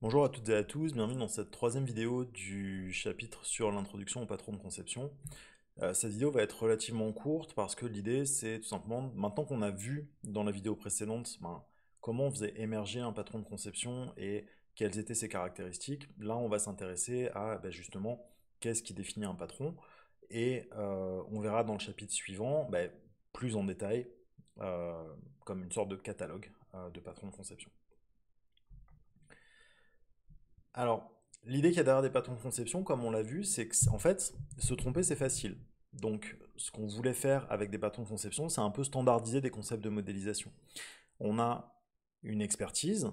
Bonjour à toutes et à tous, bienvenue dans cette troisième vidéo du chapitre sur l'introduction au patron de conception. Cette vidéo va être relativement courte parce que l'idée c'est tout simplement, maintenant qu'on a vu dans la vidéo précédente comment on faisait émerger un patron de conception et quelles étaient ses caractéristiques, là on va s'intéresser à justement qu'est-ce qui définit un patron et on verra dans le chapitre suivant plus en détail euh, comme une sorte de catalogue de patrons de conception. Alors, l'idée qu'il y a derrière des patrons de conception, comme on l'a vu, c'est que, en fait, se tromper, c'est facile. Donc, ce qu'on voulait faire avec des patrons de conception, c'est un peu standardiser des concepts de modélisation. On a une expertise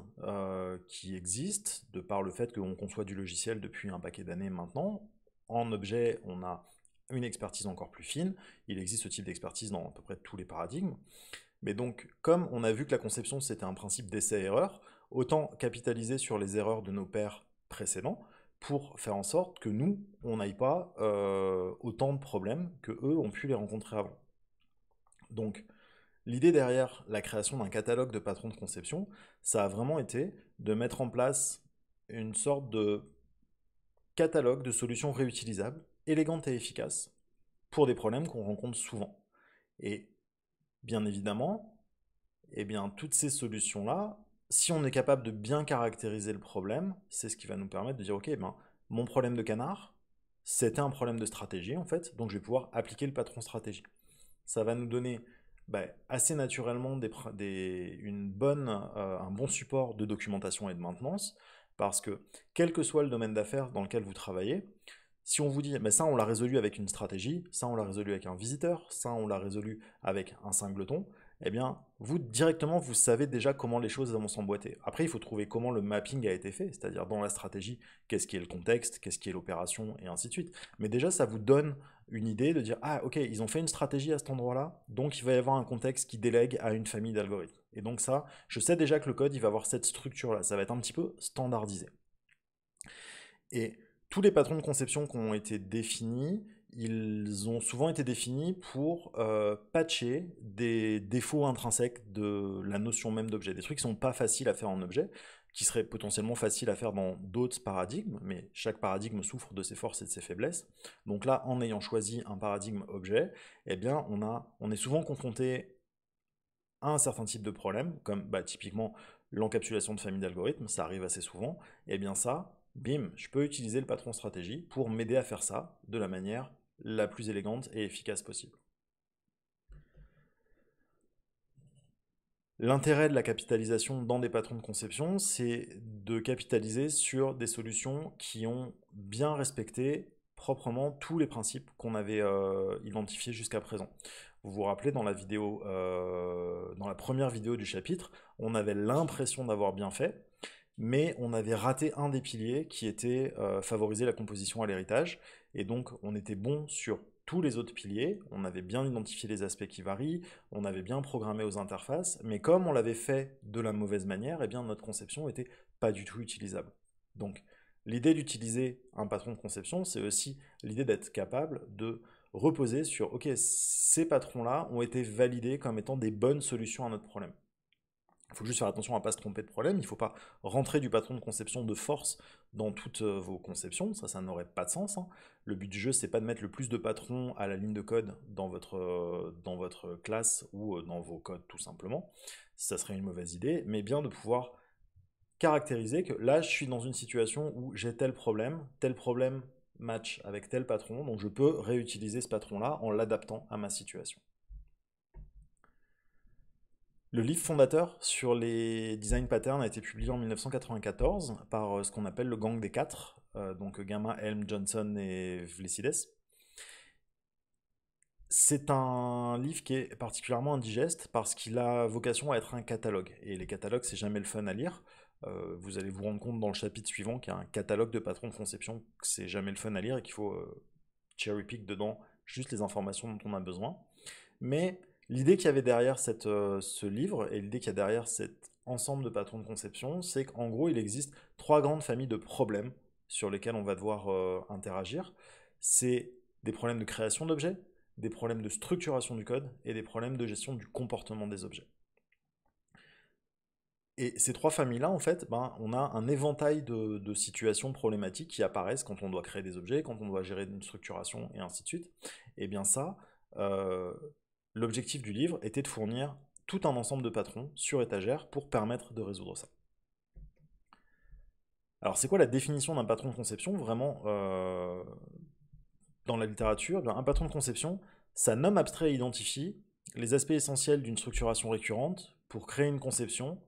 qui existe de par le fait qu'on conçoit du logiciel depuis un paquet d'années maintenant. En objet, on a une expertise encore plus fine. Il existe ce type d'expertise dans à peu près tous les paradigmes. Mais donc, comme on a vu que la conception c'était un principe d'essai-erreur, autant capitaliser sur les erreurs de nos pairs précédents pour faire en sorte que nous, on n'aille pas autant de problèmes que eux ont pu les rencontrer avant. Donc, l'idée derrière la création d'un catalogue de patrons de conception, ça a vraiment été de mettre en place une sorte de catalogue de solutions réutilisables, élégantes et efficaces, pour des problèmes qu'on rencontre souvent. Et bien évidemment, eh bien, toutes ces solutions-là, si on est capable de bien caractériser le problème, c'est ce qui va nous permettre de dire, ok, mon problème de canard, c'était un problème de stratégie, en fait, donc je vais pouvoir appliquer le patron stratégie. Ça va nous donner assez naturellement un bon support de documentation et de maintenance, parce que quel que soit le domaine d'affaires dans lequel vous travaillez, si on vous dit, mais ça on l'a résolu avec une stratégie, ça on l'a résolu avec un visiteur, ça on l'a résolu avec un singleton, eh bien, vous directement, vous savez déjà comment les choses vont s'emboîter. Après, il faut trouver comment le mapping a été fait, c'est-à-dire dans la stratégie, qu'est-ce qui est le contexte, qu'est-ce qui est l'opération, et ainsi de suite. Mais déjà, ça vous donne une idée de dire, ah ok, ils ont fait une stratégie à cet endroit-là, donc il va y avoir un contexte qui délègue à une famille d'algorithmes. Et donc ça, je sais déjà que le code, il va avoir cette structure-là, ça va être un petit peu standardisé. Et tous les patrons de conception qui ont été définis, ils ont souvent été définis pour patcher des défauts intrinsèques de la notion même d'objet, des trucs qui sont pas faciles à faire en objet, qui seraient potentiellement faciles à faire dans d'autres paradigmes, mais chaque paradigme souffre de ses forces et de ses faiblesses. Donc là, en ayant choisi un paradigme objet, eh bien, on est souvent confronté à un certain type de problème, comme typiquement l'encapsulation de familles d'algorithmes, ça arrive assez souvent, et bien ça, bim, je peux utiliser le patron stratégie pour m'aider à faire ça de la manière la plus élégante et efficace possible. L'intérêt de la capitalisation dans des patrons de conception, c'est de capitaliser sur des solutions qui ont bien respecté proprement tous les principes qu'on avait identifiés jusqu'à présent. Vous vous rappelez dans dans la première vidéo du chapitre, on avait l'impression d'avoir bien fait, mais on avait raté un des piliers qui était favoriser la composition à l'héritage, et donc on était bon sur tous les autres piliers, on avait bien identifié les aspects qui varient, on avait bien programmé aux interfaces, mais comme on l'avait fait de la mauvaise manière, eh bien notre conception était pas du tout utilisable. Donc l'idée d'utiliser un patron de conception, c'est aussi l'idée d'être capable de reposer sur, ok, ces patrons-là ont été validés comme étant des bonnes solutions à notre problème. Il faut juste faire attention à ne pas se tromper de problème. Il ne faut pas rentrer du patron de conception de force dans toutes vos conceptions. Ça n'aurait pas de sens, hein. Le but du jeu, c'est pas de mettre le plus de patrons à la ligne de code dans votre classe ou dans vos codes, tout simplement. Ça serait une mauvaise idée, mais bien de pouvoir caractériser que là, je suis dans une situation où j'ai tel problème match avec tel patron, donc je peux réutiliser ce patron-là en l'adaptant à ma situation. Le livre fondateur sur les design patterns a été publié en 1994 par ce qu'on appelle le gang des quatre, donc Gama, Helm, Johnson et Vlesides. C'est un livre qui est particulièrement indigeste parce qu'il a vocation à être un catalogue. Et les catalogues, c'est jamais le fun à lire. Vous allez vous rendre compte dans le chapitre suivant qu'il y a un catalogue de patrons de conception, que c'est jamais le fun à lire et qu'il faut cherry pick dedans juste les informations dont on a besoin. Mais l'idée qu'il y avait derrière ce livre et l'idée qu'il y a derrière cet ensemble de patrons de conception, c'est qu'en gros, il existe trois grandes familles de problèmes sur lesquels on va devoir interagir. C'est des problèmes de création d'objets, des problèmes de structuration du code et des problèmes de gestion du comportement des objets. Et ces trois familles-là, en fait, ben, on a un éventail de situations problématiques qui apparaissent quand on doit créer des objets, quand on doit gérer une structuration, et ainsi de suite. Et bien ça, euh, l'objectif du livre était de fournir tout un ensemble de patrons sur étagère pour permettre de résoudre ça. Alors, c'est quoi la définition d'un patron de conception? Vraiment, dans la littérature, un patron de conception, ça nomme abstrait et identifie les aspects essentiels d'une structuration récurrente pour créer une conception,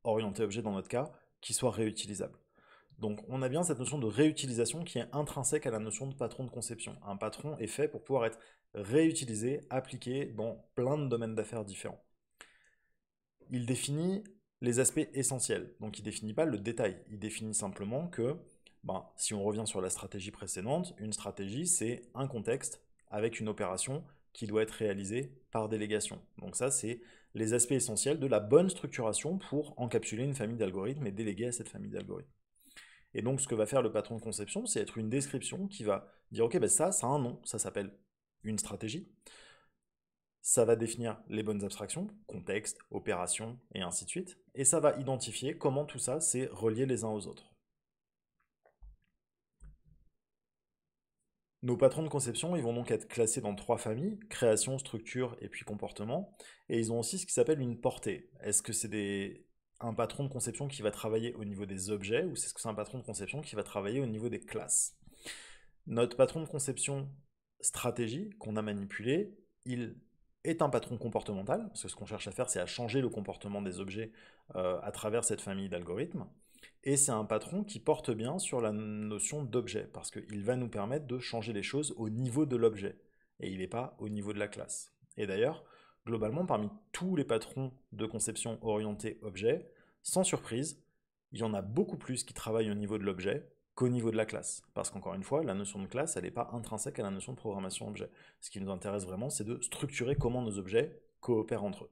orientée objet dans notre cas, qui soit réutilisable. Donc on a bien cette notion de réutilisation qui est intrinsèque à la notion de patron de conception. Un patron est fait pour pouvoir être réutilisé, appliqué dans plein de domaines d'affaires différents. Il définit les aspects essentiels. Donc il ne définit pas le détail. Il définit simplement que, si on revient sur la stratégie précédente, une stratégie c'est un contexte avec une opération qui doit être réalisée par délégation. Donc ça c'est les aspects essentiels de la bonne structuration pour encapsuler une famille d'algorithmes et déléguer à cette famille d'algorithmes. Et donc ce que va faire le patron de conception, c'est être une description qui va dire ok, ça a un nom, ça s'appelle une stratégie. Ça va définir les bonnes abstractions, contexte, opération, et ainsi de suite. Et ça va identifier comment tout ça s'est relié les uns aux autres. Nos patrons de conception, ils vont donc être classés dans trois familles, création, structure et puis comportement. Et ils ont aussi ce qui s'appelle une portée. Est-ce que c'est un patron de conception qui va travailler au niveau des objets ou est-ce que c'est un patron de conception qui va travailler au niveau des classes? Notre patron de conception stratégie qu'on a manipulé, il est un patron comportemental, parce que ce qu'on cherche à faire, c'est à changer le comportement des objets à travers cette famille d'algorithmes. Et c'est un patron qui porte bien sur la notion d'objet, parce qu'il va nous permettre de changer les choses au niveau de l'objet, et il n'est pas au niveau de la classe. Et d'ailleurs, globalement, parmi tous les patrons de conception orientés objet, sans surprise, il y en a beaucoup plus qui travaillent au niveau de l'objet qu'au niveau de la classe. Parce qu'encore une fois, la notion de classe, elle n'est pas intrinsèque à la notion de programmation objet. Ce qui nous intéresse vraiment, c'est de structurer comment nos objets coopèrent entre eux.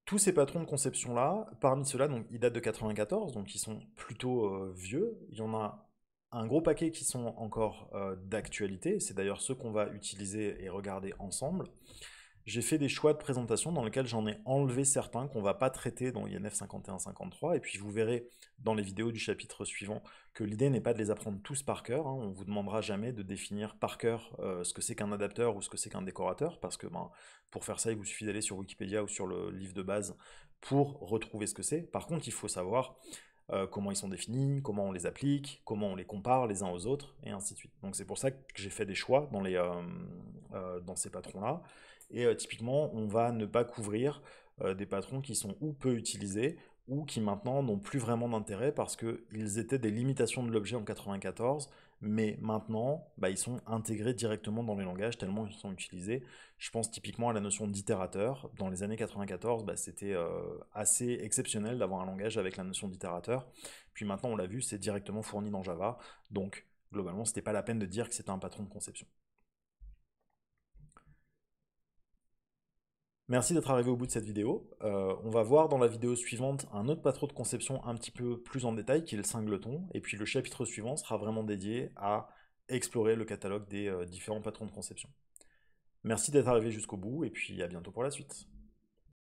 Tous ces patrons de conception-là, parmi ceux-là, donc, ils datent de 94, donc ils sont plutôt vieux. Il y en a un gros paquet qui sont encore d'actualité. C'est d'ailleurs ceux qu'on va utiliser et regarder ensemble. J'ai fait des choix de présentation dans lesquels j'en ai enlevé certains qu'on va pas traiter dans INF 51-53, et puis vous verrez dans les vidéos du chapitre suivant que l'idée n'est pas de les apprendre tous par cœur, hein. On vous demandera jamais de définir par cœur ce que c'est qu'un adapteur ou ce que c'est qu'un décorateur, parce que pour faire ça, il vous suffit d'aller sur Wikipédia ou sur le livre de base pour retrouver ce que c'est. Par contre, il faut savoir comment ils sont définis, comment on les applique, comment on les compare les uns aux autres, et ainsi de suite. Donc c'est pour ça que j'ai fait des choix dans ces patrons-là. Et typiquement, on va ne pas couvrir des patrons qui sont ou peu utilisés, ou qui maintenant n'ont plus vraiment d'intérêt parce qu'ils étaient des limitations de l'objet en 94, mais maintenant, ils sont intégrés directement dans les langages tellement ils sont utilisés. Je pense typiquement à la notion d'itérateur. Dans les années 94, c'était assez exceptionnel d'avoir un langage avec la notion d'itérateur. Puis maintenant, on l'a vu, c'est directement fourni dans Java. Donc, globalement, c'était pas la peine de dire que c'était un patron de conception. Merci d'être arrivé au bout de cette vidéo. On va voir dans la vidéo suivante un autre patron de conception un petit peu plus en détail, qui est le singleton. Et puis le chapitre suivant sera vraiment dédié à explorer le catalogue des différents patrons de conception. Merci d'être arrivé jusqu'au bout, et puis à bientôt pour la suite.